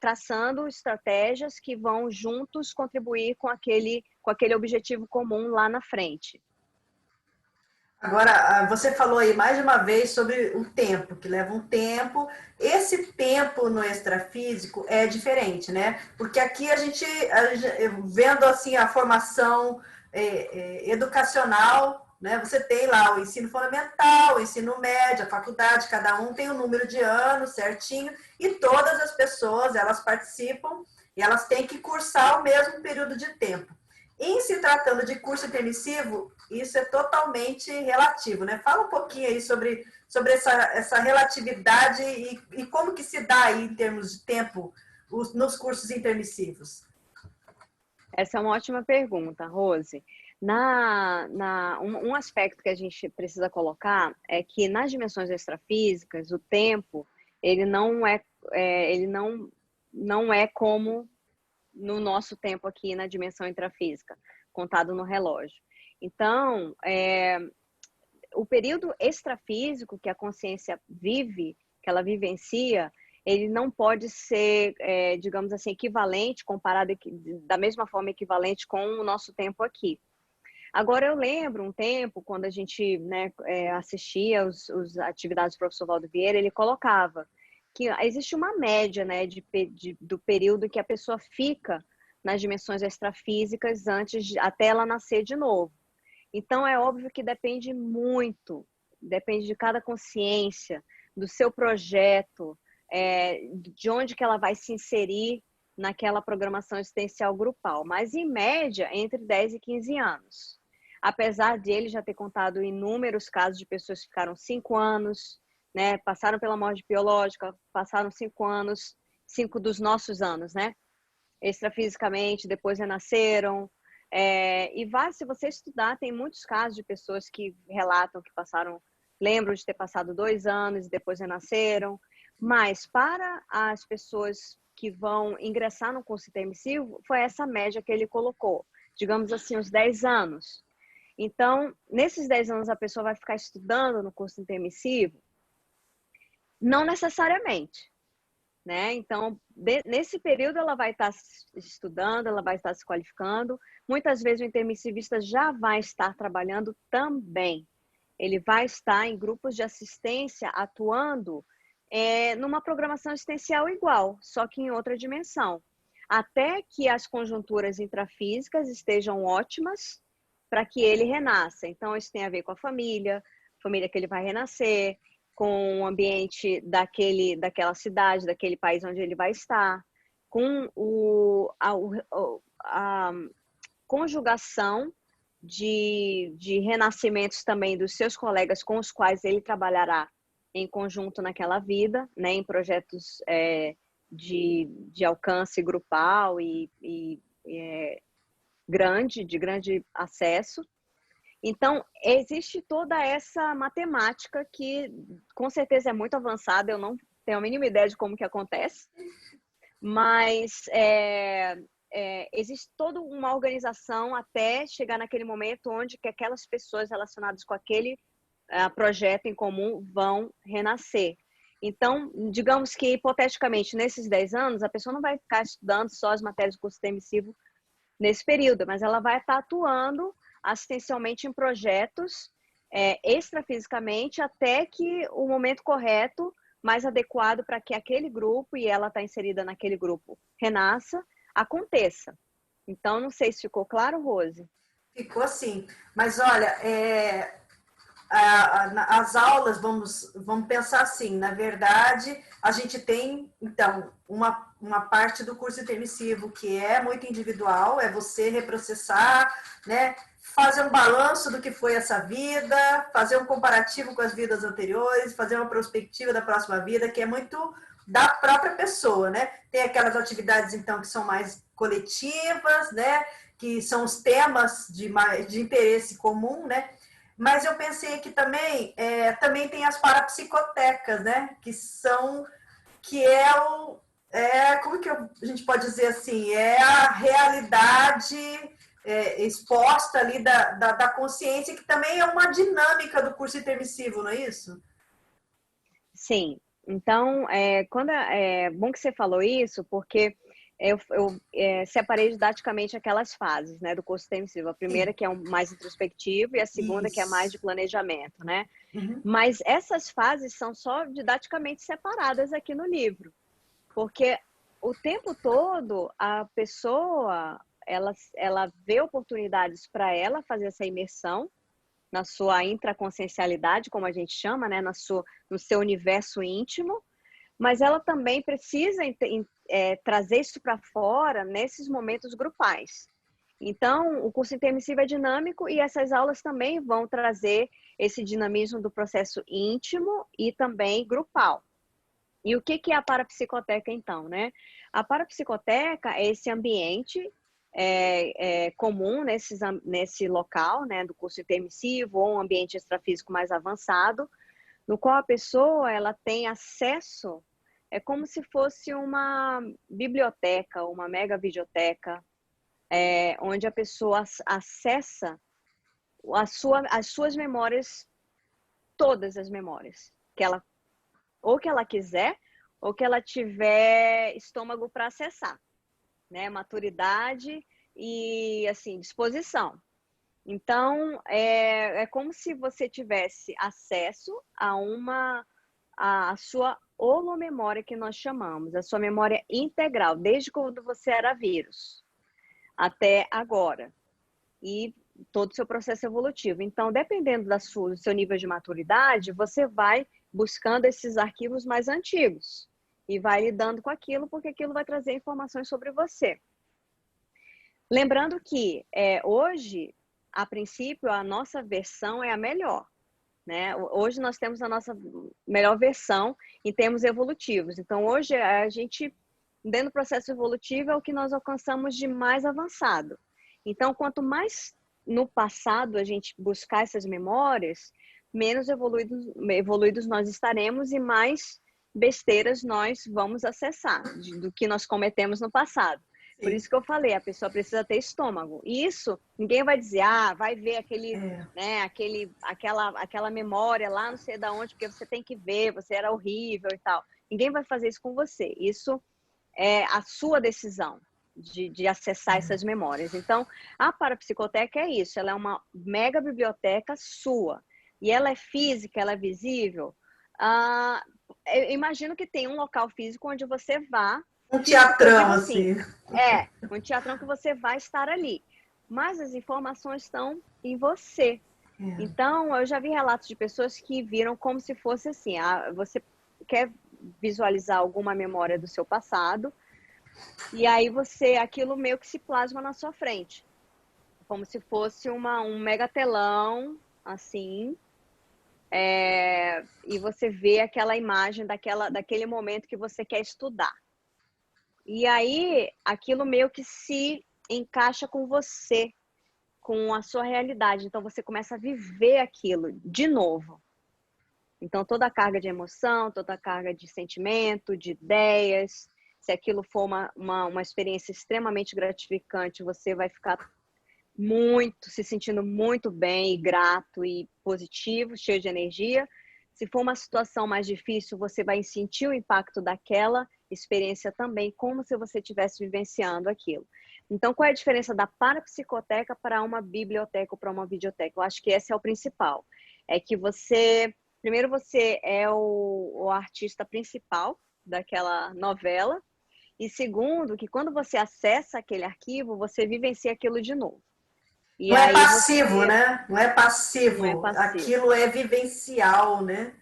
traçando estratégias que vão juntos contribuir com aquele objetivo comum lá na frente. Agora, você falou aí mais de uma vez sobre o tempo, que leva um tempo. Esse tempo no extrafísico é diferente, né? Porque aqui a gente vendo assim a formação educacional, né? Você tem lá o ensino fundamental, o ensino médio, a faculdade, cada um tem um número de anos certinho, e todas as pessoas, elas participam e elas têm que cursar o mesmo período de tempo. Em se tratando de curso intermissivo, isso é totalmente relativo, né? Fala um pouquinho aí sobre essa relatividade e como que se dá aí em termos de tempo nos cursos intermissivos. Essa é uma ótima pergunta, Rose. Um aspecto que a gente precisa colocar é que nas dimensões extrafísicas, o tempo ele não é como no nosso tempo aqui na dimensão intrafísica, contado no relógio. Então, o período extrafísico que a consciência vive, que ela vivencia, ele não pode ser, digamos assim, equivalente, comparado da mesma forma equivalente com o nosso tempo aqui. Agora, eu lembro um tempo, quando a gente, né, assistia as atividades do professor Valdo Vieira, ele colocava que existe uma média, né, do período que a pessoa fica nas dimensões extrafísicas até ela nascer de novo. Então, é óbvio que depende muito, depende de cada consciência, do seu projeto, de onde que ela vai se inserir naquela programação existencial grupal, mas em média entre 10 e 15 anos. Apesar de ele já ter contado inúmeros casos de pessoas que ficaram 5 anos, né, passaram pela morte biológica, passaram 5 anos, 5 dos nossos anos, né, extrafisicamente, depois renasceram, se você estudar, tem muitos casos de pessoas que relatam que lembram de ter passado 2 anos e depois renasceram, mas para as pessoas que vão ingressar no curso intermissivo, foi essa média que ele colocou, digamos assim, uns 10 anos. Então, nesses 10 anos, a pessoa vai ficar estudando no curso intermissivo? Não necessariamente, né? Então, nesse período, ela vai estar estudando, ela vai estar se qualificando. Muitas vezes, o intermissivista já vai estar trabalhando também. Ele vai estar em grupos de assistência, atuando numa programação existencial igual, só que em outra dimensão. Até que as conjunturas intrafísicas estejam ótimas para que ele renasça. Então, isso tem a ver com a família que ele vai renascer, com o ambiente daquela cidade, daquele país onde ele vai estar, com a conjugação de renascimentos também dos seus colegas com os quais ele trabalhará em conjunto naquela vida, né, em projetos de alcance grupal e de grande acesso. Então, existe toda essa matemática que, com certeza, é muito avançada, eu não tenho a mínima ideia de como que acontece, mas existe toda uma organização até chegar naquele momento onde que aquelas pessoas relacionadas com aquele projeto em comum vão renascer. Então, digamos que, hipoteticamente, nesses 10 anos, a pessoa não vai ficar estudando só as matérias do curso intermissivo nesse período, mas ela vai estar atuando assistencialmente em projetos extrafisicamente até que o momento correto, mais adequado para que aquele grupo, e ela está inserida naquele grupo, renasça, aconteça. Então, não sei se ficou claro, Rose. Ficou sim. Mas, olha, as aulas, vamos pensar assim, na verdade, a gente tem, então, uma parte do curso intermissivo que é muito individual, é você reprocessar, né, fazer um balanço do que foi essa vida, fazer um comparativo com as vidas anteriores, fazer uma perspectiva da próxima vida, que é muito da própria pessoa, né? Tem aquelas atividades, então, que são mais coletivas, né, que são os temas de interesse comum, né? Mas eu pensei que também tem as parapsicotecas, né? Como que a gente pode dizer assim? É a realidade exposta ali da consciência, que também é uma dinâmica do curso intermissivo, não é isso? Sim. Então, é bom que você falou isso, porque eu separei didaticamente aquelas fases, né, do curso intermissivo. A primeira, que é mais introspectivo, e a segunda, que é mais de planejamento, né? Uhum. Mas essas fases são só didaticamente separadas aqui no livro, porque o tempo todo a pessoa ela vê oportunidades para ela fazer essa imersão na sua intraconsciencialidade, como a gente chama, né, no seu universo íntimo, mas ela também precisa trazer isso para fora nesses momentos grupais. Então, o curso intermissivo é dinâmico e essas aulas também vão trazer esse dinamismo do processo íntimo e também grupal. E o que é a parapsicoteca, então, né? A parapsicoteca é esse ambiente comum nesse local, né, do curso intermissivo ou um ambiente extrafísico mais avançado, no qual a pessoa ela tem acesso, é como se fosse uma biblioteca, uma mega videoteca, onde a pessoa acessa as suas memórias, todas as memórias, que ela quiser, ou que ela tiver estômago para acessar, né? Maturidade e, assim, disposição. Então, é como se você tivesse acesso a sua holomemória, que nós chamamos, a sua memória integral, desde quando você era vírus até agora, e todo o seu processo evolutivo. Então, dependendo do seu nível de maturidade, você vai buscando esses arquivos mais antigos e vai lidando com aquilo, porque aquilo vai trazer informações sobre você. Lembrando que hoje, a princípio, a nossa versão é a melhor, né? Hoje nós temos a nossa melhor versão em termos evolutivos. Então, hoje, a gente, dentro do processo evolutivo, é o que nós alcançamos de mais avançado. Então, quanto mais no passado a gente buscar essas memórias, menos evoluídos nós estaremos e mais besteiras nós vamos acessar do que nós cometemos no passado. Por isso que eu falei, a pessoa precisa ter estômago. E isso, ninguém vai dizer, vai ver aquela memória lá, não sei de onde, porque você tem que ver, você era horrível e tal. Ninguém vai fazer isso com você. Isso é a sua decisão de acessar essas memórias. Então, a parapsicoteca é isso, ela é uma mega biblioteca sua. E ela é física, ela é visível. Eu imagino que tem um local físico onde você vá. Um teatrão, assim. Um teatrão que você vai estar ali. Mas as informações estão em você. Então, eu já vi relatos de pessoas que viram como se fosse assim, você quer visualizar alguma memória do seu passado, e aí aquilo meio que se plasma na sua frente. Como se fosse um mega telão, assim, e você vê aquela imagem daquele momento que você quer estudar. E aí, aquilo meio que se encaixa com você, com a sua realidade. Então, você começa a viver aquilo de novo. Então, toda a carga de emoção, toda a carga de sentimento, de ideias, se aquilo for uma experiência extremamente gratificante, você vai ficar se sentindo muito bem, e grato e positivo, cheio de energia. Se for uma situação mais difícil, você vai sentir o impacto daquela experiência também, como se você estivesse vivenciando aquilo. Então, qual é a diferença da parapsicoteca para uma biblioteca ou para uma videoteca? Eu acho que esse é o principal. É que primeiro você é o artista principal daquela novela, e segundo, que quando você acessa aquele arquivo, você vivencia aquilo de novo. E não é passivo, né? Não é passivo. Não é passivo. Aquilo é vivencial, né?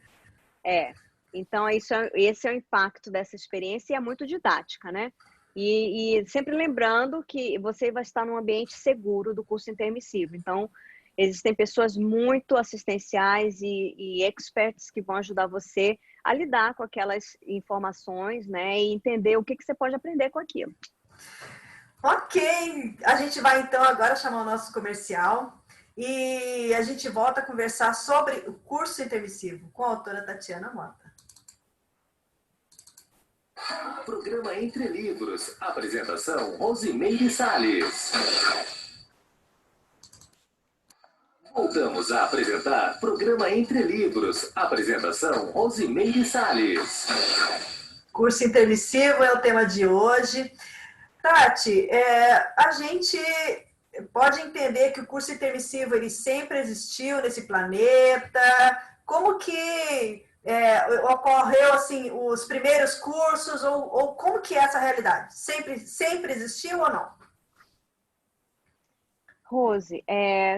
Então, esse é o impacto dessa experiência e é muito didática, né? E sempre lembrando que você vai estar num ambiente seguro do curso intermissivo. Então, existem pessoas muito assistenciais e experts que vão ajudar você a lidar com aquelas informações, né? E entender o que você pode aprender com aquilo. Ok, a gente vai então agora chamar o nosso comercial e a gente volta a conversar sobre o curso intermissivo com a autora Tatiana Mota. Programa Entre Livros. Apresentação Rosimeire Salles. Voltamos a apresentar Programa Entre Livros. Apresentação Rosimeire Salles. Curso intermissivo é o tema de hoje. Tati, a gente pode entender que o curso intermissivo ele sempre existiu nesse planeta. Como que ocorreu assim os primeiros cursos ou como que é essa realidade? Sempre existiu ou não? Rose,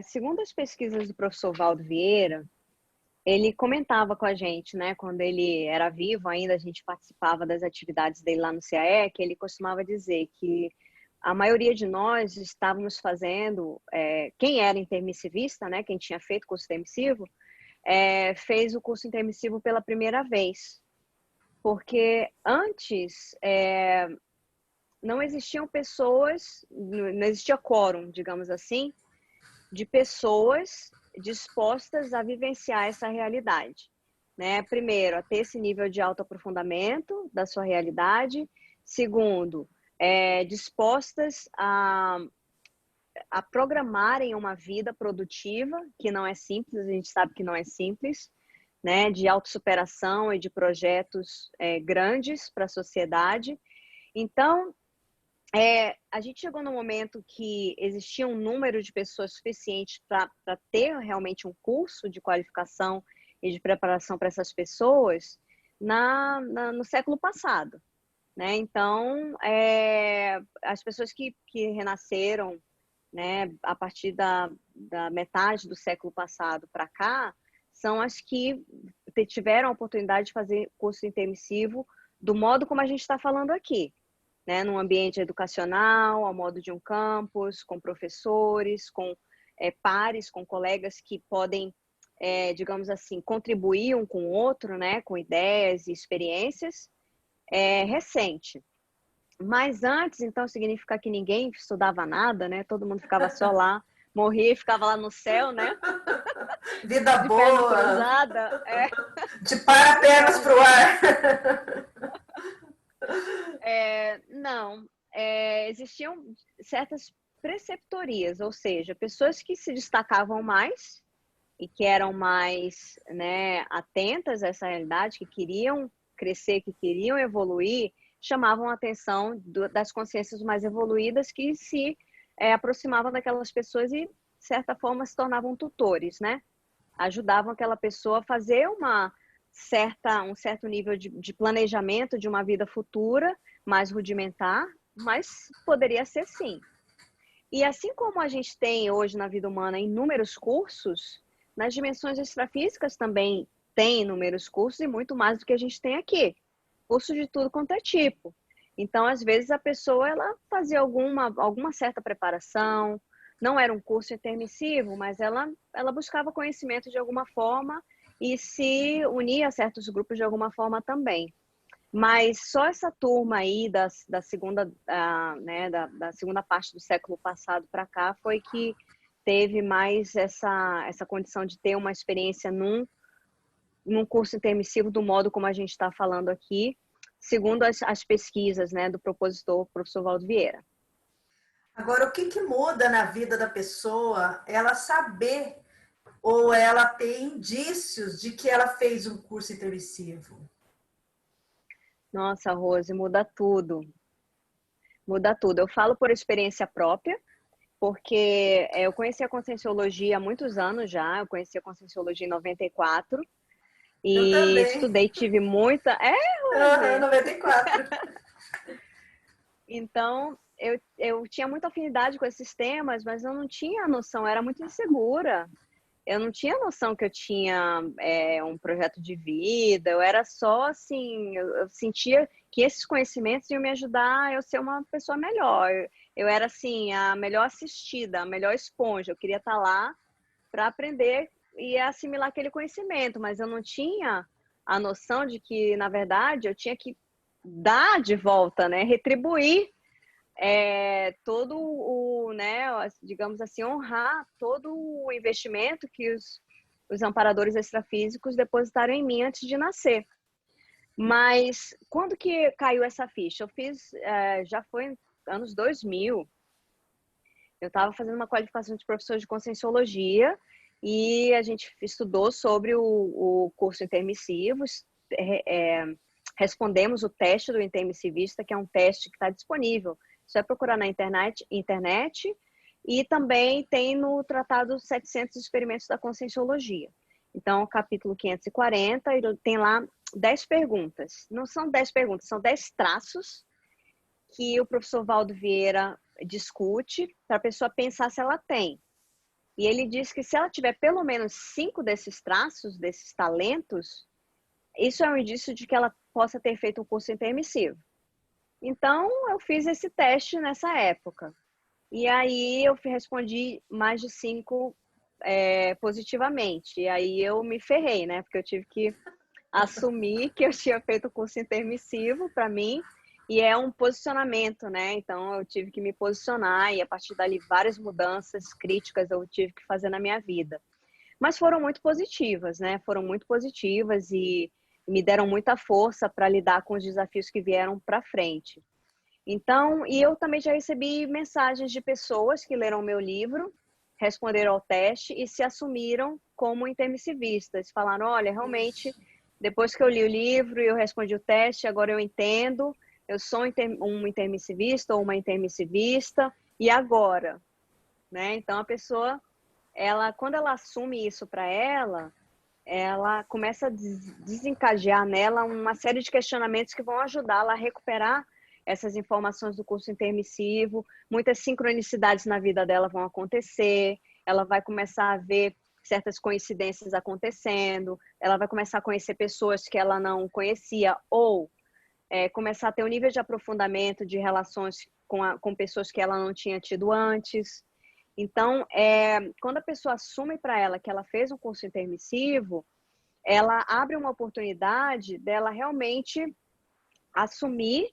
segundo as pesquisas do professor Valdo Vieira, ele comentava com a gente, né, quando ele era vivo ainda, a gente participava das atividades dele lá no CAE, que ele costumava dizer que a maioria de nós estávamos fazendo, quem era intermissivista, né, quem tinha feito curso intermissivo, fez o curso intermissivo pela primeira vez. Porque antes não existiam pessoas, não existia quórum, digamos assim, de pessoas dispostas a vivenciar essa realidade, né? Primeiro, a ter esse nível de autoaprofundamento da sua realidade. Segundo, dispostas a programarem uma vida produtiva, que não é simples, a gente sabe que não é simples, né? De autossuperação e de projetos grandes para a sociedade. Então, a gente chegou no momento que existia um número de pessoas suficiente para ter realmente um curso de qualificação e de preparação para essas pessoas no século passado, né? Então, as pessoas que renasceram, né, a partir da metade do século passado para cá, são as que tiveram a oportunidade de fazer curso intermissivo do modo como a gente está falando aqui, né, num ambiente educacional, ao modo de um campus, com professores, com pares, com colegas que podem, digamos assim, contribuir um com o outro, né, com ideias e experiências, recente. Mas antes, então, significa que ninguém estudava nada, né? Todo mundo ficava só lá, morria e ficava lá no céu, né? Vida De boa! perna cruzada. De parapernas para o ar! Não. Existiam certas preceptorias, ou seja, pessoas que se destacavam mais e que eram mais, né, atentas a essa realidade, que queriam crescer, que queriam evoluir, chamavam a atenção das consciências mais evoluídas que se aproximavam daquelas pessoas e, de certa forma, se tornavam tutores, né? Ajudavam aquela pessoa a fazer um certo nível de planejamento de uma vida futura, mais rudimentar, mas poderia ser sim. E assim como a gente tem hoje na vida humana inúmeros cursos, nas dimensões extrafísicas também tem inúmeros cursos e muito mais do que a gente tem aqui. Curso de tudo quanto é tipo. Então, às vezes, a pessoa ela fazia alguma certa preparação, não era um curso intermissivo, mas ela buscava conhecimento de alguma forma e se unia a certos grupos de alguma forma também. Mas só essa turma aí da segunda, né, da segunda parte do século passado para cá foi que teve mais essa condição de ter uma experiência num curso intermissivo do modo como a gente está falando aqui, segundo as pesquisas, né, do propositor, professor Valdo Vieira. Agora, o que muda na vida da pessoa ela saber ou ela ter indícios de que ela fez um curso intermissivo? Nossa, Rose, muda tudo. Muda tudo. Eu falo por experiência própria, porque eu conheci a Conscienciologia há muitos anos já, eu conheci a Conscienciologia em 94, Eu e também. estudei, tive muita... Rose? 94. Então, eu tinha muita afinidade com esses temas, mas eu não tinha noção, eu era muito insegura. Eu não tinha noção que eu tinha um projeto de vida, eu era só assim, eu sentia que esses conhecimentos iam me ajudar a eu ser uma pessoa melhor. Eu era assim, a melhor assistida, a melhor esponja, eu queria estar lá para aprender e assimilar aquele conhecimento, mas eu não tinha a noção de que, na verdade, eu tinha que dar de volta, né? Retribuir todo o, né, digamos assim, honrar todo o investimento que os amparadores extrafísicos depositaram em mim antes de nascer. Mas quando que caiu essa ficha? Eu fiz, já foi anos 2000, eu estava fazendo uma qualificação de professor de Conscienciologia e a gente estudou sobre o curso intermissivo, respondemos o teste do intermissivista, que é um teste que está disponível. Você vai procurar na internet e também tem no Tratado 700 Experimentos da Conscienciologia. Então, capítulo 540, ele tem lá 10 perguntas. Não são 10 perguntas, são 10 traços que o professor Valdo Vieira discute para a pessoa pensar se ela tem. E ele diz que se ela tiver pelo menos 5 desses traços, desses talentos, isso é um indício de que ela possa ter feito um curso intermissivo. Então, eu fiz esse teste nessa época. E aí, eu respondi mais de 5 positivamente. E aí, eu me ferrei, né? Porque eu tive que assumir que eu tinha feito o curso intermissivo para mim. E é um posicionamento, né? Então, eu tive que me posicionar e, a partir dali, várias mudanças críticas eu tive que fazer na minha vida. Mas foram muito positivas, né? Foram muito positivas e me deram muita força para lidar com os desafios que vieram para frente. Então, e eu também já recebi mensagens de pessoas que leram meu livro, responderam ao teste e se assumiram como intermissivistas. Falaram, olha, realmente, depois que eu li o livro e eu respondi o teste, agora eu entendo, eu sou um intermissivista ou uma intermissivista, e agora? Né? Então, a pessoa, quando ela assume isso para ela começa a desencadear nela uma série de questionamentos que vão ajudá-la a recuperar essas informações do curso intermissivo. Muitas sincronicidades na vida dela vão acontecer, ela vai começar a ver certas coincidências acontecendo, ela vai começar a conhecer pessoas que ela não conhecia, ou começar a ter um nível de aprofundamento de relações com pessoas que ela não tinha tido antes. Então, quando a pessoa assume para ela que ela fez um curso intermissivo, ela abre uma oportunidade dela realmente assumir,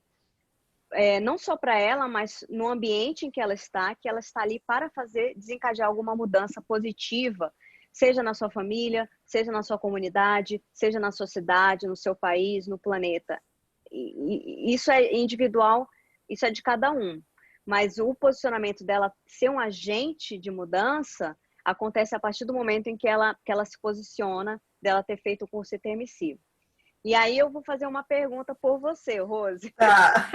não só para ela, mas no ambiente em que ela está ali para desencadear alguma mudança positiva, seja na sua família, seja na sua comunidade, seja na sua cidade, no seu país, no planeta. E isso é individual, isso é de cada um. Mas o posicionamento dela ser um agente de mudança acontece a partir do momento em que ela se posiciona, dela ter feito o curso intermissivo. E aí eu vou fazer uma pergunta por você, Rose. Tá.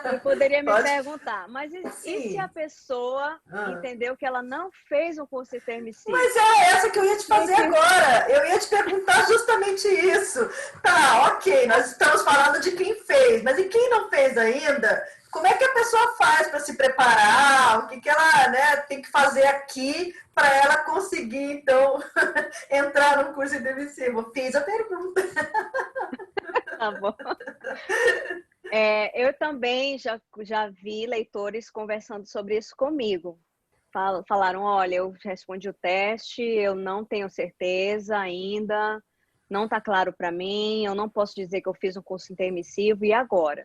Você poderia me perguntar, mas e se a pessoa Ah. entendeu que ela não fez um curso intermissivo? Mas é essa que eu ia te fazer agora. Eu ia te perguntar justamente isso. Tá, ok, nós estamos falando de quem fez, mas e quem não fez ainda? Como é que a pessoa faz para se preparar? O que ela, né, tem que fazer aqui para ela conseguir, então, entrar no curso intermissivo? Fiz a pergunta. Tá bom. Eu também já vi leitores conversando sobre isso comigo. Falaram, olha, eu respondi o teste, eu não tenho certeza ainda, não está claro para mim, eu não posso dizer que eu fiz um curso intermissivo, e agora?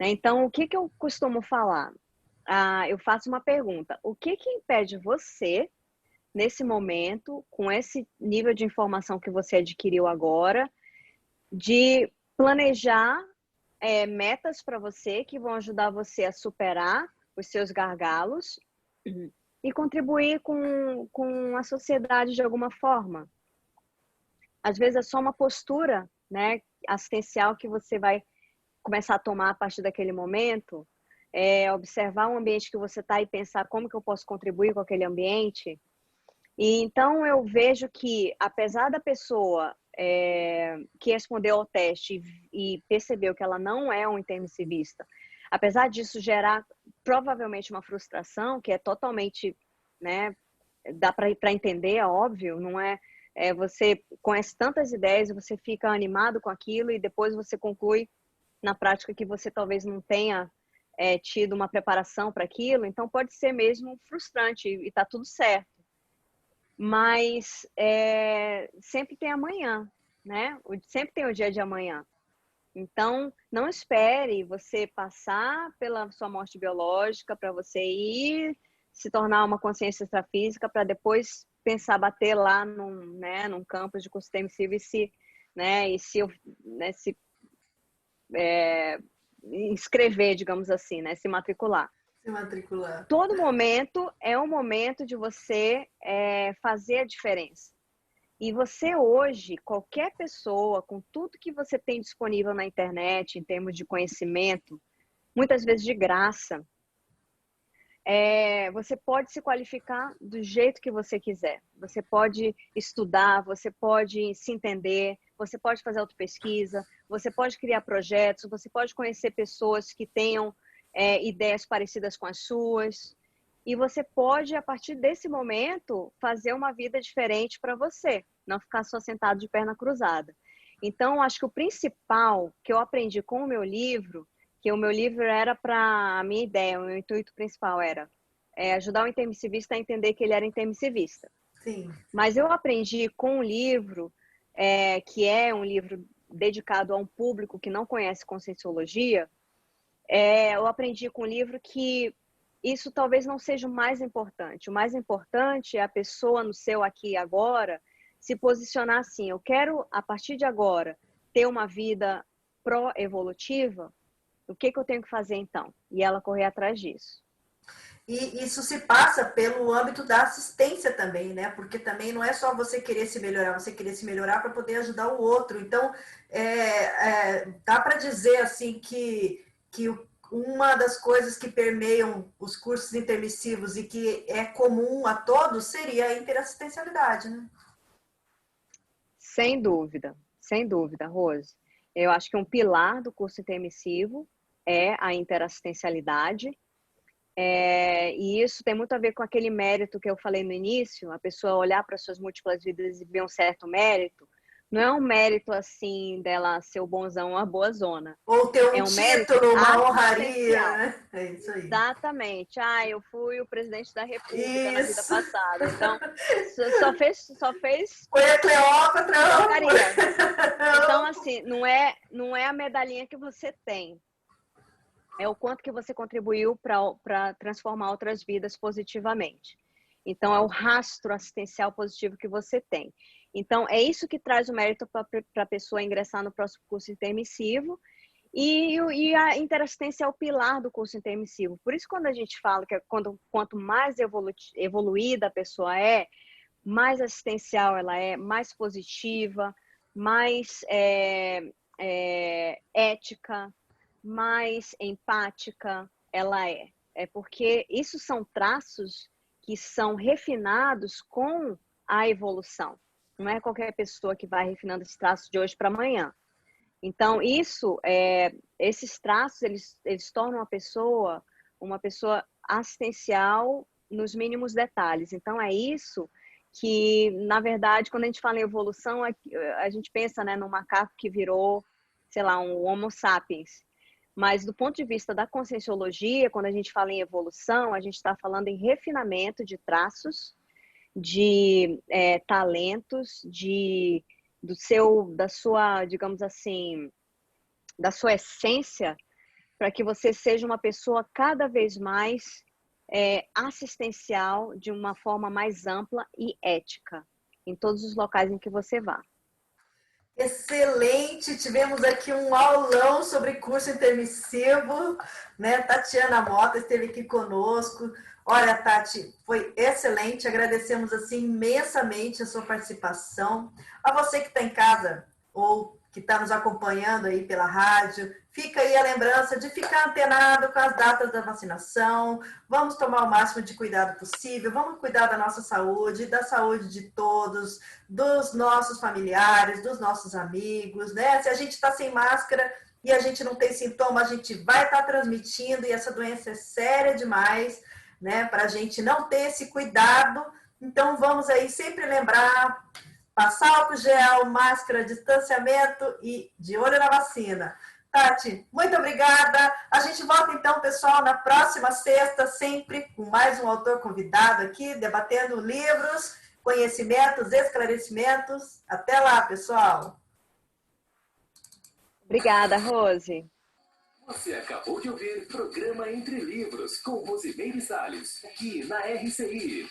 Então, o que eu costumo falar? Eu faço uma pergunta. O que impede você, nesse momento, com esse nível de informação que você adquiriu agora, de planejar metas para você que vão ajudar você a superar os seus gargalos e contribuir com a sociedade de alguma forma? Às vezes é só uma postura, né, assistencial que você vai começar a tomar a partir daquele momento, observar o ambiente que você está e pensar como que eu posso contribuir com aquele ambiente. E então eu vejo que, apesar da pessoa que respondeu ao teste e percebeu que ela não é um intermissivista, apesar disso gerar provavelmente uma frustração, que é totalmente, né, dá para entender, é óbvio, não você conhece tantas ideias e você fica animado com aquilo e depois você conclui na prática que você talvez não tenha tido uma preparação para aquilo, então pode ser mesmo frustrante e está tudo certo. Mas sempre tem amanhã, né? Sempre tem o dia de amanhã. Então, não espere você passar pela sua morte biológica para você ir se tornar uma consciência extrafísica para depois pensar bater lá num campus de curso intermissivo se inscrever, digamos assim, né? Se matricular. Se matricular. Todo momento é um momento de você fazer a diferença. E você hoje, qualquer pessoa, com tudo que você tem disponível na internet, em termos de conhecimento, muitas vezes de graça, você pode se qualificar do jeito que você quiser. Você pode estudar, você pode se entender, você pode fazer autopesquisa, você pode criar projetos, você pode conhecer pessoas que tenham ideias parecidas com as suas. E você pode, a partir desse momento, fazer uma vida diferente para você, não ficar só sentado de perna cruzada. Então, acho que o principal que eu aprendi com o meu livro, que o meu livro era para a minha ideia, o meu intuito principal era ajudar o intermissivista a entender que ele era intermissivista. Sim. Mas eu aprendi com o livro, que é um livro dedicado a um público que não conhece Conscienciologia, eu aprendi com o livro que isso talvez não seja o mais importante. O mais importante é a pessoa no seu aqui e agora se posicionar assim, eu quero, a partir de agora, ter uma vida pró-evolutiva, o que eu tenho que fazer então? E ela correr atrás disso. E isso se passa pelo âmbito da assistência também, né? Porque também não é só você querer se melhorar para poder ajudar o outro. Então, dá para dizer assim que que uma das coisas que permeiam os cursos intermissivos e que é comum a todos seria a interassistencialidade, né? Sem dúvida, Rose. Eu acho que um pilar do curso intermissivo é a interassistencialidade, e isso tem muito a ver com aquele mérito que eu falei no início, a pessoa olhar para suas múltiplas vidas e ver um certo mérito. Não é um mérito assim dela ser o bonzão ou a boa zona. Ou ter um título, uma honraria, né? É isso aí. Exatamente. Eu fui o presidente da República na vida Isso. passada. Então, só fez Foi a Cleópatra. Então, assim, não é a medalhinha que você tem. É o quanto que você contribuiu para transformar outras vidas positivamente. Então, é o rastro assistencial positivo que você tem. Então, é isso que traz o mérito para a pessoa ingressar no próximo curso intermissivo. E a interassistência é o pilar do curso intermissivo. Por isso, quando a gente fala que quanto mais evoluída a pessoa é, mais assistencial ela é, mais positiva, mais ética, mais empática ela é. É porque isso são traços que são refinados com a evolução. Não é qualquer pessoa que vai refinando esses traços de hoje para amanhã. Então, esses traços, eles tornam a pessoa uma pessoa assistencial nos mínimos detalhes. Então, é isso que, na verdade, quando a gente fala em evolução, a gente pensa, né, num macaco que virou, sei lá, um Homo sapiens. Mas, do ponto de vista da conscienciologia, quando a gente fala em evolução, a gente está falando em refinamento de traços, de talentos, da sua, digamos assim, da sua essência, para que você seja uma pessoa cada vez mais assistencial, de uma forma mais ampla e ética, em todos os locais em que você vá. Excelente, tivemos aqui um aulão sobre curso intermissivo, né? Tatiana Mota esteve aqui conosco. Olha, Tati, foi excelente, agradecemos assim imensamente a sua participação. A você que está em casa ou que está nos acompanhando aí pela rádio, fica aí a lembrança de ficar antenado com as datas da vacinação. Vamos tomar o máximo de cuidado possível, vamos cuidar da nossa saúde, da saúde de todos, dos nossos familiares, dos nossos amigos, né? Se a gente está sem máscara e a gente não tem sintoma, a gente vai estar transmitindo e essa doença é séria demais, né? Para a gente não ter esse cuidado. Então, vamos aí sempre lembrar, passar álcool gel, máscara, distanciamento e de olho na vacina. Tati, muito obrigada. A gente volta então, pessoal, na próxima sexta, sempre com mais um autor convidado aqui, debatendo livros, conhecimentos, esclarecimentos. Até lá, pessoal. Obrigada, Rose. Você acabou de ouvir Programa Entre Livros, com Rosimeire Salles, aqui na RCI.